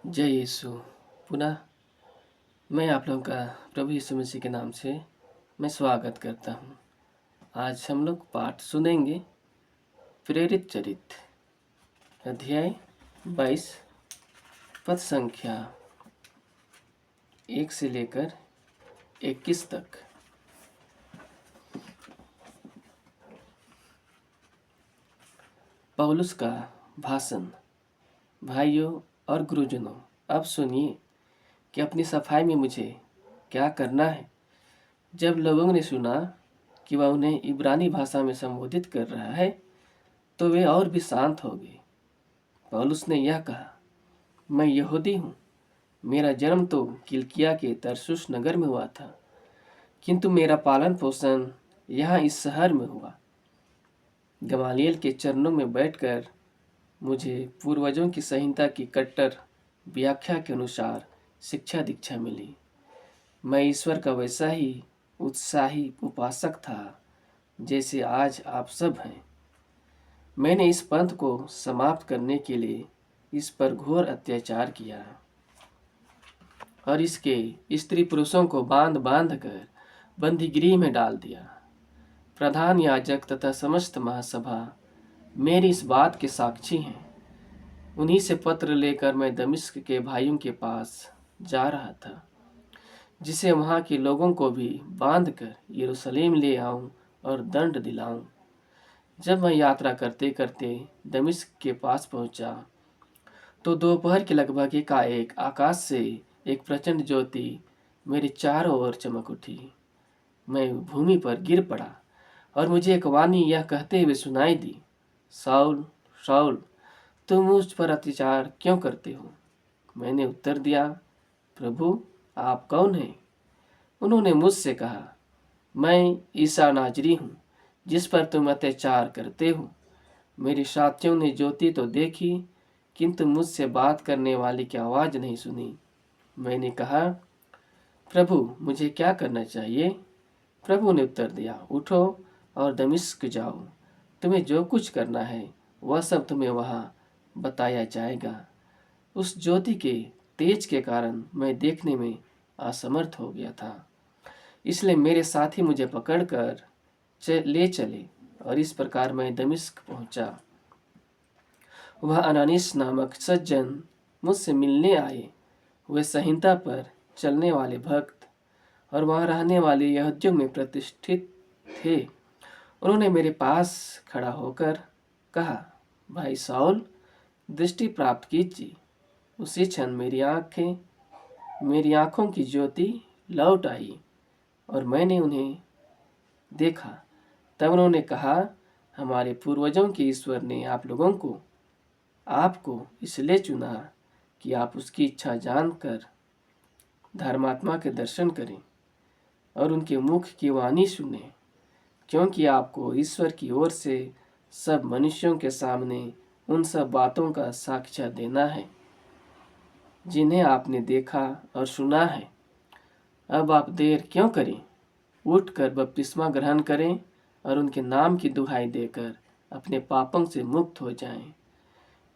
जय यीशु। पुनः मैं आप लोगों का प्रभु यीशु मसीह के नाम से मैं स्वागत करता हूँ। आज हम लोग पाठ सुनेंगे प्रेरित चरित्र अध्याय 22 पद संख्या 1 से लेकर 21 तक। पौलुस का भाषण। भाइयों और गुरुजनों, अब सुनिए कि अपनी सफाई में मुझे क्या करना है। जब लोगों ने सुना कि वह उन्हें इब्रानी भाषा में संबोधित कर रहा है तो वे और भी शांत हो गए। पौलुस ने यह कहा, मैं यहूदी हूँ। मेरा जन्म तो किलिकिया के तरसुस नगर में हुआ था, किंतु मेरा पालन पोषण यहाँ इस शहर में हुआ। गमालियल के चरणों में बैठकर मुझे पूर्वजों की संहिता की कट्टर व्याख्या के अनुसार शिक्षा दीक्षा मिली। मैं ईश्वर का वैसा ही उत्साही उपासक था जैसे आज आप सब हैं। मैंने इस पंथ को समाप्त करने के लिए इस पर घोर अत्याचार किया और इसके स्त्री पुरुषों को बांध बांध कर बंदीगृह में डाल दिया। प्रधान याजक तथा समस्त महासभा मेरी इस बात के साक्षी हैं। उन्हीं से पत्र लेकर मैं दमिश्क के भाइयों के पास जा रहा था, जिसे वहाँ के लोगों को भी बांध कर यरूशलेम ले आऊं और दंड दिलाऊं। जब मैं यात्रा करते करते दमिश्क के पास पहुंचा तो दोपहर के लगभग एकाएक आकाश से एक प्रचंड ज्योति मेरे चारों ओर चमक उठी। मैं भूमि पर गिर पड़ा और मुझे एक वाणी यह कहते हुए सुनाई दी, शाऊल शाऊल, तुम मुझ पर अत्याचार क्यों करते हो? मैंने उत्तर दिया, प्रभु आप कौन हैं? उन्होंने मुझसे कहा, मैं ईसा नाजरी हूँ जिस पर तुम अत्याचार करते हो। मेरे साथियों ने ज्योति तो देखी, किंतु मुझसे बात करने वाले की आवाज़ नहीं सुनी। मैंने कहा, प्रभु मुझे क्या करना चाहिए? प्रभु ने उत्तर दिया, उठो और दमिश्क जाओ। तुम्हें जो कुछ करना है वह सब तुम्हें वहाँ बताया जाएगा। उस ज्योति के तेज के कारण मैं देखने में असमर्थ हो गया था, इसलिए मेरे साथी मुझे पकड़कर ले चले और इस प्रकार मैं दमिश्क पहुंचा। वह अनानिस नामक सज्जन मुझसे मिलने आए। वे संहिता पर चलने वाले भक्त और वहाँ रहने वाले यहूदियों में प्रतिष्ठित थे। उन्होंने मेरे पास खड़ा होकर कहा, भाई शाऊल, दृष्टि प्राप्त कीजिए। उसी क्षण मेरी आंखों की ज्योति लौट आई और मैंने उन्हें देखा। तब उन्होंने कहा, हमारे पूर्वजों के ईश्वर ने आप लोगों को आपको इसलिए चुना कि आप उसकी इच्छा जानकर धर्मात्मा के दर्शन करें और उनके मुख की वाणी सुने, क्योंकि आपको ईश्वर की ओर से सब मनुष्यों के सामने उन सब बातों का साक्ष्य देना है जिन्हें आपने देखा और सुना है। अब आप देर क्यों करें? उठकर बपतिस्मा ग्रहण करें और उनके नाम की दुहाई देकर अपने पापों से मुक्त हो जाएं।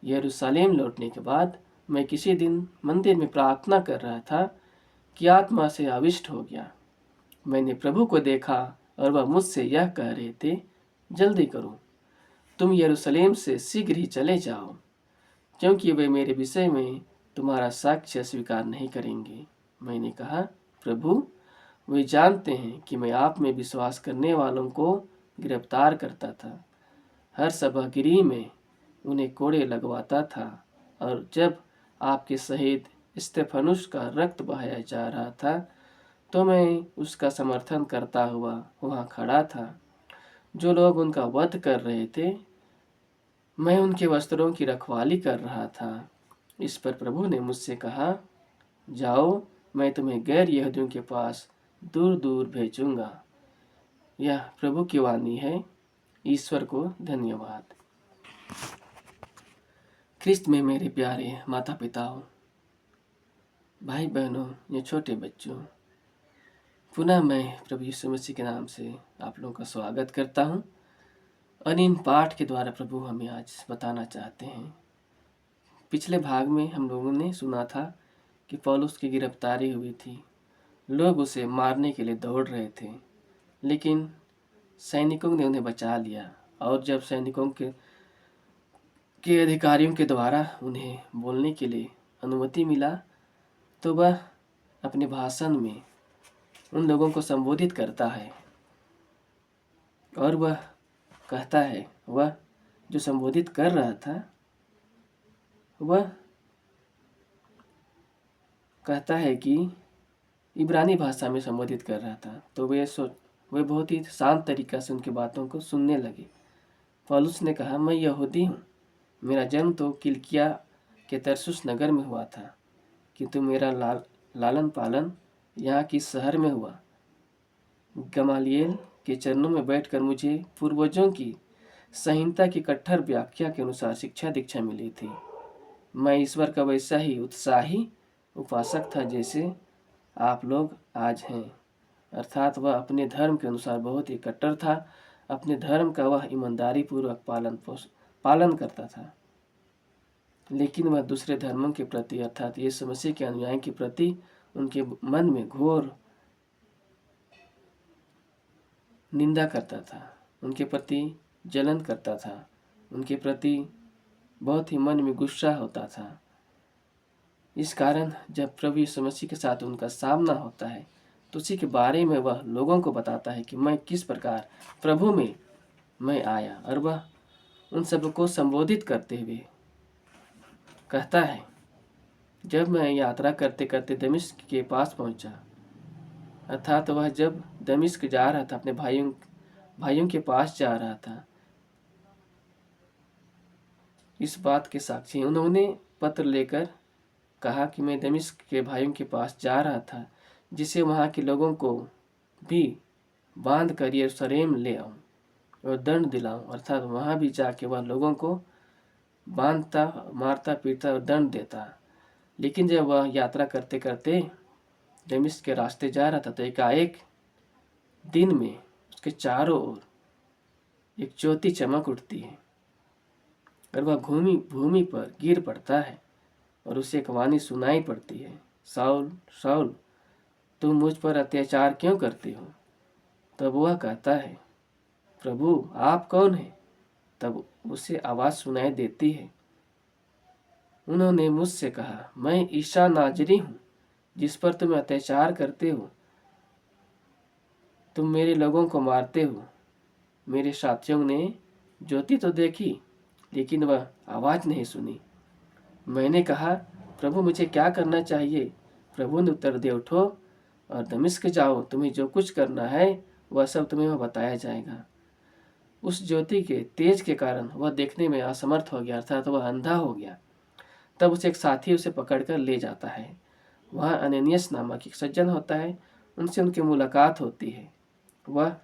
यरूशलेम लौटने के बाद मैं किसी दिन मंदिर में प्रार्थना कर रहा था कि आत्मा से आविष्ट हो गया। मैंने प्रभु को देखा और वह मुझसे यह कह रहे थे, जल्दी करो, तुम यरूशलेम से शीघ्र ही चले जाओ, क्योंकि वे मेरे विषय में तुम्हारा साक्ष्य स्वीकार नहीं करेंगे। मैंने कहा, प्रभु वे जानते हैं कि मैं आप में विश्वास करने वालों को गिरफ्तार करता था, हर सभागृह में उन्हें कोड़े लगवाता था, और जब आपके शहीद स्तेफनुस का रक्त बहाया जा रहा था तो मैं उसका समर्थन करता हुआ वहाँ खड़ा था। जो लोग उनका वध कर रहे थे, मैं उनके वस्त्रों की रखवाली कर रहा था। इस पर प्रभु ने मुझसे कहा, जाओ, मैं तुम्हें गैर यहूदियों के पास दूर दूर भेजूंगा। यह प्रभु की वाणी है। ईश्वर को धन्यवाद। ख्रिस्त में मेरे प्यारे माता पिताओं, भाई बहनों या छोटे बच्चों, पुनः मैं प्रभु यीशु मसीह के नाम से आप लोगों का स्वागत करता हूँ। और इन पाठ के द्वारा प्रभु हमें आज बताना चाहते हैं पिछले भाग में हम लोगों ने सुना था कि पौलुस की गिरफ्तारी हुई थी। लोग उसे मारने के लिए दौड़ रहे थे, लेकिन सैनिकों ने उन्हें बचा लिया। और जब सैनिकों के अधिकारियों के द्वारा उन्हें बोलने के लिए अनुमति मिला, तो वह अपने भाषण में उन लोगों को संबोधित करता है। और वह कहता है, वह जो संबोधित कर रहा था, वह कहता है कि इब्रानी भाषा में संबोधित कर रहा था। तो वे बहुत ही शांत तरीक़ा से उनकी बातों को सुनने लगे। पौलुस ने कहा, मैं यहूदी हूँ, मेरा जन्म तो किलिकिया के तरसुस नगर में हुआ था, किंतु मेरा लालन पालन यहाँ की शहर में हुआ। गमालिएल के चरणों में बैठकर मुझे पूर्वजों की संहिता की कट्टर व्याख्या के अनुसार शिक्षा दीक्षा मिली थी। मैं ईश्वर का वैसा ही उत्साही उपासक था जैसे आप लोग आज हैं। अर्थात वह अपने धर्म के अनुसार बहुत ही कट्टर था। अपने धर्म का वह ईमानदारी पूर्वक पालन करता था, लेकिन वह दूसरे धर्मों के प्रति अर्थात यीशु मसीह के अनुयायी के प्रति उनके मन में घोर निंदा करता था, उनके प्रति जलन करता था, उनके प्रति बहुत ही मन में गुस्सा होता था। इस कारण जब प्रभु यीशु मसीह के साथ उनका सामना होता है तो उसी के बारे में वह लोगों को बताता है कि मैं किस प्रकार प्रभु में मैं आया। और वह उन सबको संबोधित करते हुए कहता है, जब मैं यात्रा करते करते दमिश्क के पास पहुंचा, अर्थात वह जब दमिश्क जा रहा था, अपने भाइयों के पास जा रहा था, इस बात के साक्षी उन्होंने पत्र लेकर कहा कि मैं दमिश्क के भाइयों के पास जा रहा था, जिसे वहाँ के लोगों को भी बांध कर यरूशलेम ले आऊँ और दंड दिलाऊँ। अर्थात वहाँ भी जाके वह लोगों को बांधता, मारता, पीटता और दंड देता। लेकिन जब वह यात्रा करते करते दमिश्क के रास्ते जा रहा था तो एकाएक दिन में उसके चारों ओर एक ज्योति चमक उठती है और वह भूमि पर गिर पड़ता है और उसे एक वाणी सुनाई पड़ती है, साउल साउल, तुम मुझ पर अत्याचार क्यों करते हो? तब वह कहता है, प्रभु आप कौन हैं? तब उसे आवाज़ सुनाई देती है, उन्होंने मुझसे कहा, मैं ईसा नाजरी हूँ जिस पर तुम अत्याचार करते हो। तुम मेरे लोगों को मारते हो। मेरे साथियों ने ज्योति तो देखी, लेकिन वह आवाज़ नहीं सुनी। मैंने कहा, प्रभु मुझे क्या करना चाहिए? प्रभु ने उत्तर दे, उठो और दमिश्क जाओ, तुम्हें जो कुछ करना है वह सब तुम्हें वह बताया जाएगा। उस ज्योति के तेज के कारण वह देखने में असमर्थ हो गया, अर्थात वह अंधा हो गया। तब उसे एक साथी उसे पकड़कर ले जाता है। वहाँ अननियस नामक एक सज्जन होता है, उनसे उनकी मुलाकात होती है। वह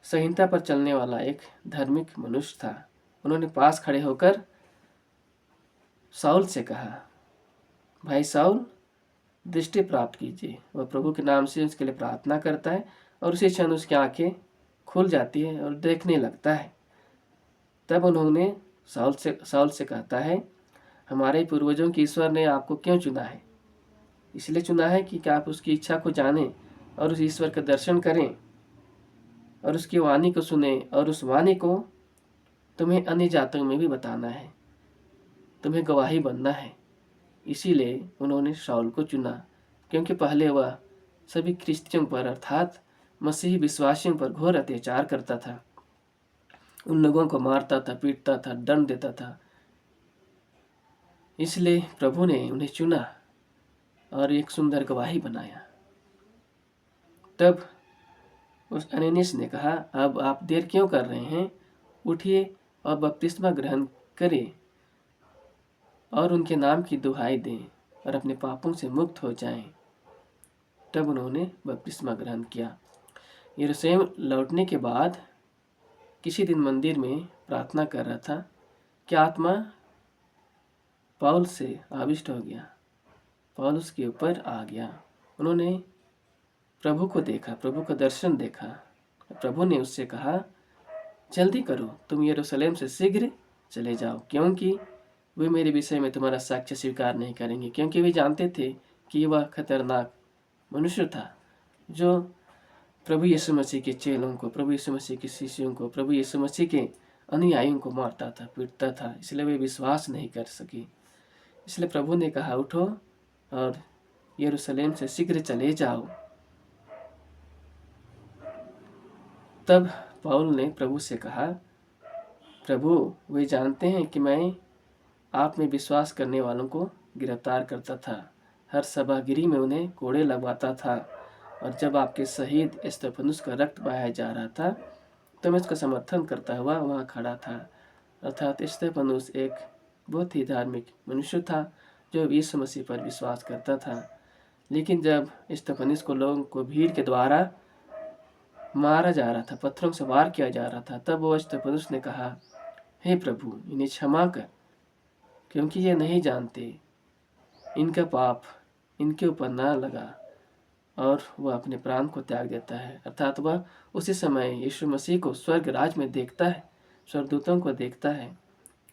संहिता पर चलने वाला एक धार्मिक मनुष्य था। उन्होंने पास खड़े होकर साउल से कहा, भाई साउल, दृष्टि प्राप्त कीजिए। वह प्रभु के नाम से उसके लिए प्रार्थना करता है और उसी क्षण उसकी आंखें खुल जाती है और देखने लगता है। तब उन्होंने साउल से कहता है, हमारे पूर्वजों के ईश्वर ने आपको क्यों चुना है? इसलिए चुना है कि आप उसकी इच्छा को जानें और उस ईश्वर का दर्शन करें और उसकी वाणी को सुने, और उस वाणी को तुम्हें अन्य जातों में भी बताना है, तुम्हें गवाही बनना है। इसीलिए उन्होंने शाऊल को चुना, क्योंकि पहले वह सभी ख्रिस्तियों पर अर्थात मसीही विश्वासियों पर घोर अत्याचार करता था, उन लोगों को मारता था, पीटता था, दंड देता था। इसलिए प्रभु ने उन्हें चुना और एक सुंदर गवाही बनाया। तब उस अननियास ने कहा, अब आप देर क्यों कर रहे हैं? उठिए और बपतिस्मा ग्रहण करें और उनके नाम की दुहाई दें और अपने पापों से मुक्त हो जाएं। तब उन्होंने बपतिस्मा ग्रहण किया। यरूशलेम लौटने के बाद किसी दिन मंदिर में प्रार्थना कर रहा था कि आत्मा पौल से आविष्ट हो गया, पौल उसके ऊपर आ गया। उन्होंने प्रभु को देखा, प्रभु का दर्शन देखा। प्रभु ने उससे कहा, जल्दी करो, तुम यरूशलेम से शीघ्र चले जाओ, क्योंकि वे मेरे विषय में तुम्हारा साक्ष्य स्वीकार नहीं करेंगे, क्योंकि वे जानते थे कि वह खतरनाक मनुष्य था जो प्रभु यीशु मसीह के चेलों को, प्रभु यीशु मसीह के शिष्यों को, प्रभु यीशु मसीह के अनुयायियों को मारता था, पीटता था। इसलिए वे विश्वास नहीं कर सके। इसलिए प्रभु ने कहा, उठो और यरूशलेम से शीघ्र चले जाओ। तब पौल ने प्रभु से कहा, प्रभु, वे जानते हैं कि मैं आप में विश्वास करने वालों को गिरफ्तार करता था, हर सभागिरी में उन्हें कोड़े लगवाता था, और जब आपके शहीद स्तेफनुस का रक्त बहाया जा रहा था तो मैं उसका समर्थन करता हुआ वहाँ खड़ा था। अर्थात स्तेफनुस एक बहुत ही धार्मिक मनुष्य था जो यीशु मसीह पर विश्वास करता था। लेकिन जब स्तेफनुस को लोगों को भीड़ के द्वारा मारा जा रहा था, पत्थरों से वार किया जा रहा था, तब वो स्तेफनुस ने कहा, हे प्रभु, इन्हें क्षमा कर, क्योंकि ये नहीं जानते, इनका पाप इनके ऊपर ना लगा। और वह अपने प्राण को त्याग देता है। अर्थात वह उसी समय यीशु मसीह को स्वर्ग राज में देखता है, स्वर्गदूतों को देखता है,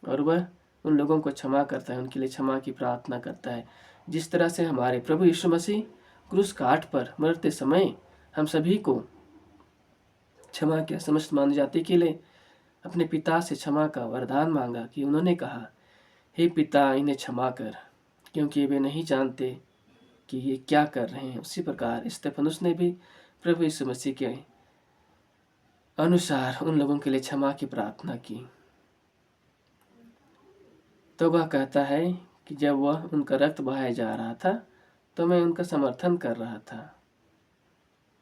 और वह उन लोगों को क्षमा करता है, उनके लिए क्षमा की प्रार्थना करता है। जिस तरह से हमारे प्रभु यीशु मसीह क्रूस काठ पर मरते समय हम सभी को क्षमा के समस्त मानव जाति के लिए अपने पिता से क्षमा का वरदान मांगा, कि उन्होंने कहा, हे पिता, इन्हें क्षमा कर, क्योंकि वे नहीं जानते कि ये क्या कर रहे हैं। उसी प्रकार स्तेफनुस ने भी प्रभु यीशु मसीह के अनुसार उन लोगों के लिए क्षमा की प्रार्थना की। तो वह कहता है कि जब वह उनका रक्त बहाया जा रहा था तो मैं उनका समर्थन कर रहा था,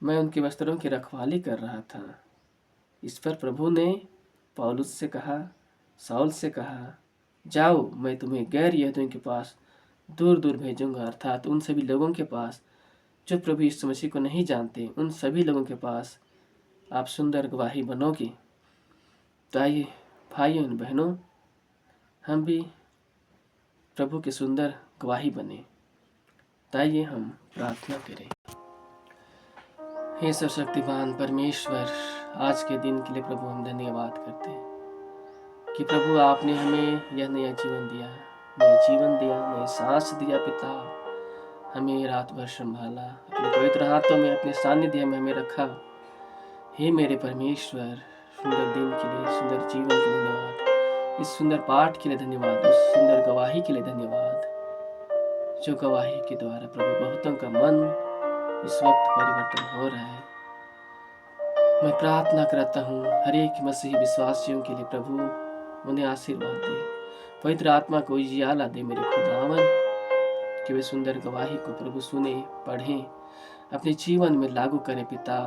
मैं उनके वस्त्रों की रखवाली कर रहा था। इस पर प्रभु ने पौलुस से कहा, साउल से कहा, जाओ, मैं तुम्हें गैर यहूदियों के पास दूर दूर भेजूंगा। अर्थात उन सभी लोगों के पास जो प्रभु यीशु मसीह को नहीं जानते, उन सभी लोगों के पास आप सुंदर गवाही बनोगे। तो आइए भाइयों और बहनों, हम भी प्रभु की सुंदर गवाही बने। ताइए हम प्रार्थना करें। हे सर्वशक्तिमान परमेश्वर, आज के दिन के लिए प्रभु हम धन्यवाद करते हैं कि प्रभु आपने हमें यह नया जीवन दिया, नए सांस दिया। पिता, हमें रात भर संभाला, अपने पवित्र हाथों में, अपने सानिध्य में हमें रखा। हे मेरे परमेश्वर, सुंदर दिन के लिए, सुंदर जीवन के लिए धन्यवाद, इस सुंदर पाठ के लिए धन्यवाद, उस सुंदर गवाही के लिए धन्यवाद, जो गवाही के द्वारा प्रभु बहुतों का मन इस वक्त परिवर्तन हो रहा है। मैं प्रार्थना करता हूँ हर एक मसीही विश्वासियों के लिए, प्रभु उन्हें आशीर्वाद दे, पवित्र आत्मा को उजियाला दे मेरे खुदावन, कि वे सुंदर गवाही को प्रभु सुने, पढ़ें, अपने जीवन में लागू करें पिता,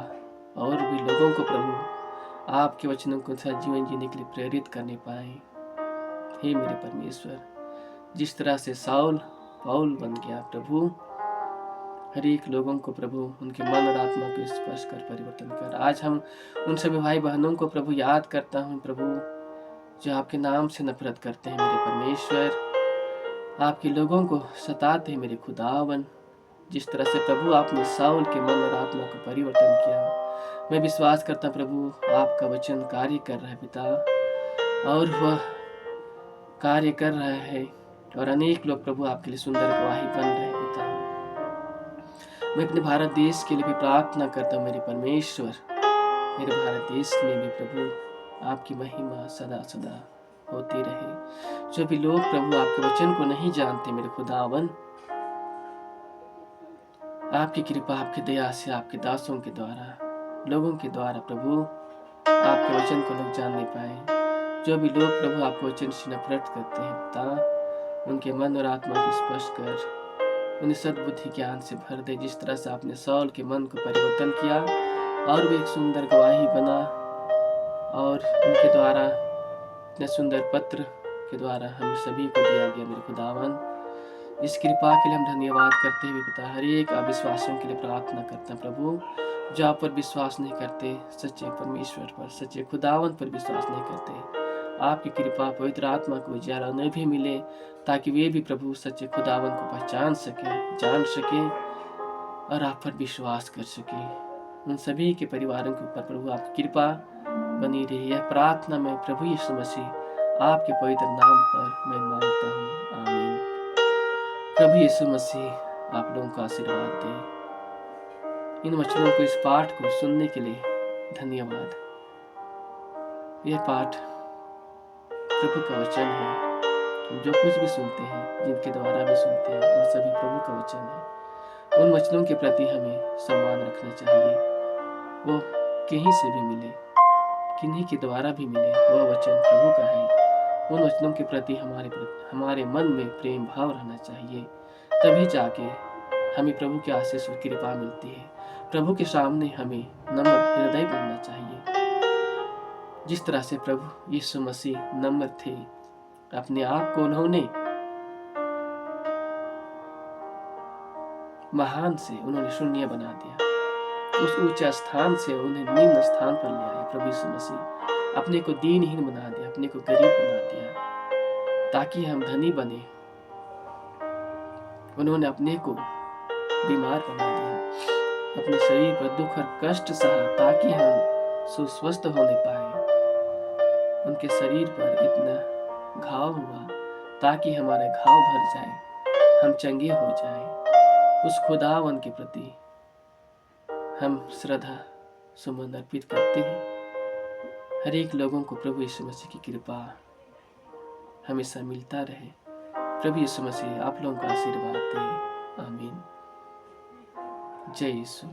और भी लोगों को प्रभु आपके वचनों को जीवन जीने के लिए प्रेरित करने पाए। हे मेरे परमेश्वर, जिस तरह से साउल पौल बन गया प्रभु, हर एक लोगों को प्रभु उनके मन और आत्मा को स्पर्श कर परिवर्तन कर। आज हम उन सभी भाई बहनों को प्रभु याद करता हूँ प्रभु, जो आपके नाम से नफरत करते हैं मेरे परमेश्वर, आपके लोगों को सताते हैं मेरे खुदावन। जिस तरह से प्रभु आपने साउल के मन और आत्मा को परिवर्तन किया, मैं विश्वास करता प्रभु आपका वचन कार्य कर रहा है पिता, और वह कार्य कर रहा है, और अनेक लोग प्रभु आपके लिए सुंदर गवाही बन रहे हैं पिता। मैं अपने भारत देश के लिए भी प्रार्थना करता हूँ मेरे परमेश्वर, मेरे भारत देश में भी प्रभु आपकी महिमा सदा सदा होती रहे। जो भी लोग प्रभु आपके वचन को नहीं जानते मेरे खुदावन, आपकी कृपा, आपकी दया से, आपके दासों के द्वारा, लोगों के द्वारा प्रभु आपके वचन को लोग जानने पाए। जो भी लोग प्रभु आपके वचन से नफरत करते हैं पिता, उनके मन और आत्मा को स्पर्श कर उन्हें सद्बुद्धि ज्ञान से भर दे। जिस तरह से आपने साउल के मन को परिवर्तन किया और वो एक सुंदर गवाही बना, और उनके द्वारा इतने सुंदर पत्र के द्वारा हम सभी को दिया गया मेरे खुदावन। इस कृपा के लिए हम धन्यवाद करते हुए पिता हर एक अविश्वासियों के लिए प्रार्थना करते हैं प्रभु, जो आप पर विश्वास नहीं करते, सच्चे परमेश्वर पर, सच्चे खुदावन पर विश्वास नहीं करते। आपकी कृपा पवित्र आत्मा को उजाला उन्हें भी मिले, ताकि वे भी प्रभु सच्चे खुदावन को पहचान सके, जान सके, और आप पर विश्वास कर सके। उन सभी के परिवारों के ऊपर प्रभु आपकी कृपा बनी रही। यह प्रार्थना में प्रभु यीशु मसीह आपके पवित्र नाम पर मैं मांगता हूँ, आमीन। प्रभु यीशु मसीह आप लोगों का आशीर्वाद दे। इन वचनों को, इस पाठ को सुनने के लिए धन्यवाद। यह पाठ प्रभु का वचन है। हम जो कुछ भी सुनते हैं, जिनके द्वारा भी सुनते हैं, वह सभी प्रभु का वचन है। उन वचनों के प्रति हमें सम्मान रखना चाहिए। वो कहीं से भी मिले, किन्हीं के द्वारा भी मिले, वह वचन प्रभु का है। उन वचनों के प्रति हमारे मन में प्रेम भाव रहना चाहिए। तभी जाके हमें प्रभु की आशीष और कृपा मिलती है। प्रभु के सामने हमें नम्र हृदय बनना चाहिए। जिस तरह से प्रभु यीशु मसीह नम्र थे, अपने आप को उन्होंने महान से उन्होंने शून्य बना दिया। उस ऊंचे स्थान से उन्हें निम्न स्थान पर ले आया। प्रभु यीशु मसीह अपने को दीनहीन बना दिया, अपने को गरीब बना दिया ताकि हम धनी बने। उन्होंने अपने को बीमार बना दिया, अपने शरीर पर दुख और कष्ट सहा ताकि हम सुस्वस्थ होने पाए। उनके शरीर पर इतना घाव हुआ ताकि हमारे घाव भर जाए, हम चंगे हो जाएं। उस खुदावन के प्रति हम श्रद्धा सुमन अर्पित करते हैं। हर एक लोगों को प्रभु यीशु मसीह की कृपा हमेशा मिलता रहे। प्रभु यीशु मसीह आप लोगों का आशीर्वाद दे, आमीन। जय यीशु।